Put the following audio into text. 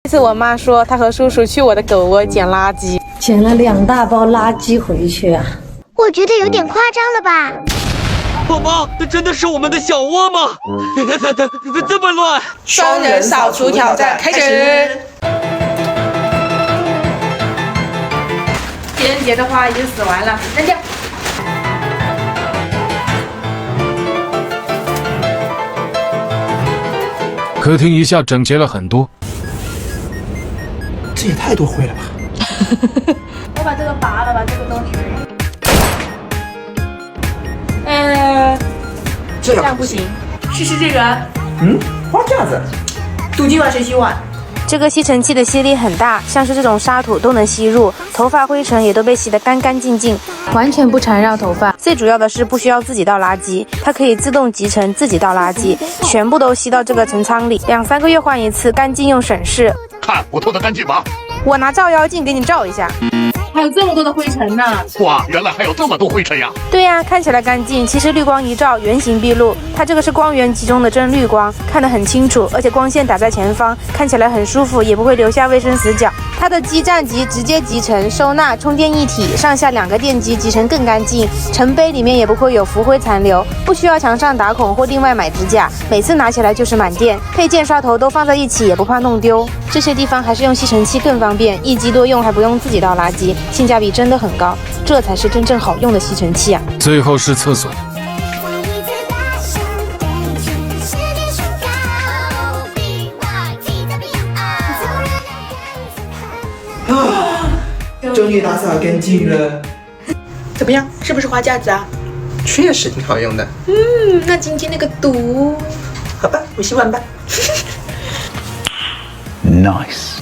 这次我妈说她和叔叔去我的狗窝捡垃圾，捡了2大包垃圾回去啊！我觉得有点夸张了吧？宝宝，这真的是我们的小窝吗？这么乱！双人扫除挑战开始。情人节的花已经死完了，扔掉。客厅一下整洁了很多。这也太多灰了吧！我把这个拔了，把这个东西。这样不行，试试这个。花架子。赌今晚谁洗碗？这个吸尘器的吸力很大，像是这种沙土都能吸入，头发灰尘也都被吸得干干净净，完全不缠绕头发。最主要的是不需要自己倒垃圾，它可以自动集成，自己倒垃圾，全部都吸到这个尘仓里，2、3个月换一次，干净又省事。看我拖得干净吗？我拿照妖镜给你照一下。还有这么多的灰尘呢！哇，原来还有这么多灰尘呀！对呀，看起来干净，其实绿光一照，原形毕露。它这个是光源集中的真绿光，看得很清楚，而且光线打在前方，看起来很舒服，也不会留下卫生死角。它的基站级直接集成、收纳、充电一体，上下2个电机集成更干净，盛杯里面也不会有浮灰残留，不需要墙上打孔或另外买支架，每次拿起来就是满电。配件刷头都放在一起，也不怕弄丢。这些地方还是用吸尘器更方便，一机多用，还不用自己倒垃圾，性价比真的很高，这才是真正好用的吸尘器啊！最后是厕所。终于打扫干净了。怎么样？是不是花架子啊？确实挺好用的。那今天那个毒，好吧，我洗碗吧。Nice。